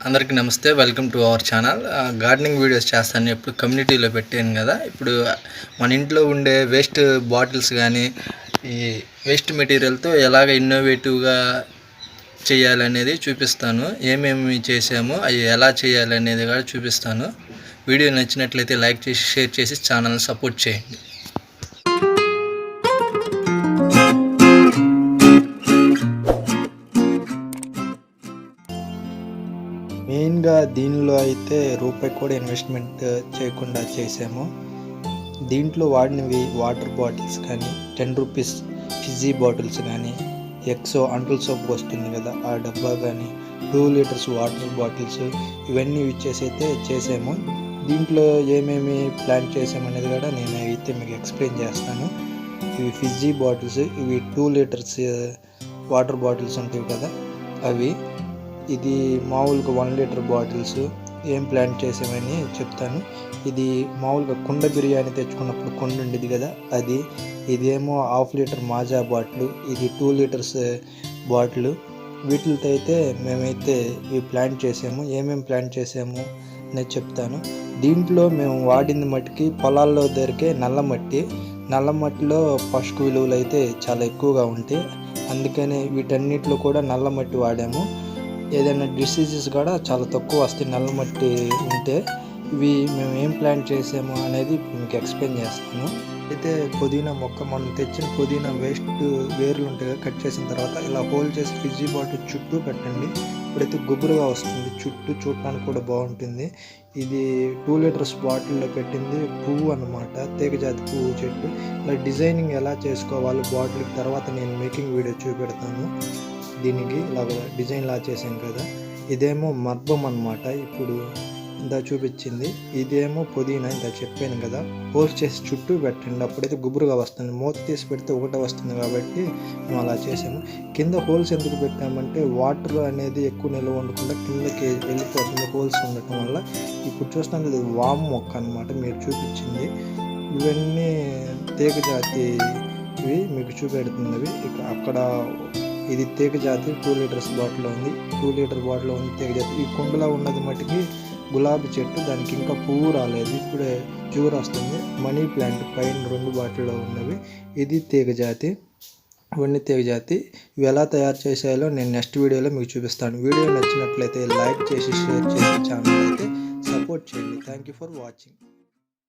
అందరికీ నమస్తే, welcome to our channel. Gardening videos చేస్తాను, ఎప్పుడు కమ్యూనిటీలో పెట్టాను కదా. ఇప్పుడు మన ఇంట్లో ఉండే వేస్ట్ బాటిల్స్ కానీ ఈ వేస్ట్ మెటీరియల్తో ఎలాగ ఇన్నోవేటివ్గా చేయాలనేది చూపిస్తాను. ఏమేమి చేసామో అవి ఎలా చేయాలనేది కూడా చూపిస్తాను. వీడియో నచ్చినట్లయితే లైక్ చేసి షేర్ చేసి ఛానల్ని సపోర్ట్ చేయండి. మెయిన్గా దీనిలో అయితే రూపాయి కూడా ఇన్వెస్ట్మెంట్ చేయకుండా చేసాము. దీంట్లో వాడినవి వాటర్ బాటిల్స్ కానీ, 10 రూపీస్ ఫిజీ బాటిల్స్ కానీ, ఎక్సో అంటుల్ సోప్ వస్తుంది కదా ఆ డబ్బా కానీ, 2 లీటర్స్ వాటర్ బాటిల్స్, ఇవన్నీ యూజ్ చేసి అయితే చేసాము. దీంట్లో ఏమేమి ప్లాన్ చేసామనేది కూడా నేను అయితే మీకు ఎక్స్ప్లెయిన్ చేస్తాను. ఇవి ఫిజీ బాటిల్స్, ఇవి 2 లీటర్స్ వాటర్ బాటిల్స్ ఉంటాయి కదా అవి. ఇది మామూలుగా 1 లీటర్ బాటిల్స్. ఏం ప్లాన్ చేసామని చెప్తాను. ఇది మామూలుగా కుండ బిర్యానీ తెచ్చుకున్నప్పుడు కుండ ఉండేది కదా అది. ఇదేమో 1/2 లీటర్ మాజా బాటిల్, ఇది 2 లీటర్స్ బాటిల్. వీటితో అయితే మేమైతే ఇవి ప్లాన్ చేసాము. ఏమేమి ప్లాన్ చేసాము అనేది చెప్తాను. దీంట్లో మేము వాడింది మట్టికి పొలాల్లో దొరికే నల్ల మట్టిలో పోషక విలువలు అయితే చాలా ఎక్కువగా ఉంటాయి. అందుకనే వీటన్నిటిలో కూడా నల్ల మట్టి వాడాము. ఏదైనా డిసీజెస్ కూడా చాలా తక్కువ వస్తాయి నల్ల మట్టి ఉంటే. ఇవి మేము ఏం ప్లాన్ చేసాము అనేది మీకు ఎక్స్ప్లెయిన్ చేస్తాను. అయితే పుదీనా మొక్క, మనం తెచ్చిన పుదీనా వేస్ట్ వేర్లు ఉంటాయి కదా, కట్ చేసిన తర్వాత ఇలా హోల్ చేసి ఫిజీ బాటిల్ చుట్టూ పెట్టండి. ఇప్పుడైతే గుబురుగా వస్తుంది, చుట్టూ చూడటానికి కూడా బాగుంటుంది. ఇది 2 లీటర్స్ బాటిల్లో పెట్టింది పువ్వు అన్నమాట, తీగజాతి పువ్వు చెట్టు. ఇలా డిజైనింగ్ ఎలా చేసుకోవాలి బాటిల్కి తర్వాత నేను మేకింగ్ వీడియో చూపెడతాను. దీనికి ఇలాగ డిజైన్ లా చేసాం కదా. ఇదేమో మర్బం అన్నమాట, ఇప్పుడు ఇంత చూపించింది. ఇదేమో పుదీనా, ఇంత చెప్పాను కదా. హోల్స్ చేసి చుట్టూ పెట్టండి, అప్పుడైతే గుబురుగా వస్తుంది. మూత తీసి పెడితే ఒకటే వస్తుంది కాబట్టి మేము అలా చేసాము. కింద హోల్స్ ఎందుకు పెట్టామంటే వాటర్ అనేది ఎక్కువ నిల్వ ఉండకుండా కిందకి వెళ్ళిపోతుంది హోల్స్ ఉండటం వల్ల. ఇప్పుడు చూస్తాను ఇది వామ్ మొక్క అన్నమాట మీరు చూపించింది. ఇవన్నీ తీగ జాతి ఇవి మీకు చూపెడుతున్నవి. ఇక అక్కడ ఇది తీగ జాతి 2 లీటర్స్ బాటిల్లో ఉంది. 2 లీటర్ బాటిల్లో ఉంది తీగ జాతి. ఈ కుండలో ఉన్నది మట్టికి గులాబీ చెట్టు, దానికి ఇంకా పువ్వు రాలేదు, ఇప్పుడే చిగురు వస్తుంది. మనీ ప్లాంట్ పైన 2 బాటిల్లో ఉన్నవి. ఇది తీగ జాతి, ఇవన్నీ తీగ జాతి. ఇవి ఎలా తయారు చేసేయాలో నేను నెక్స్ట్ వీడియోలో మీకు చూపిస్తాను. వీడియో నచ్చినట్లయితే లైక్ చేసి షేర్ చేసి ఛానల్ అయితే సపోర్ట్ చేయండి. Thank you for watching.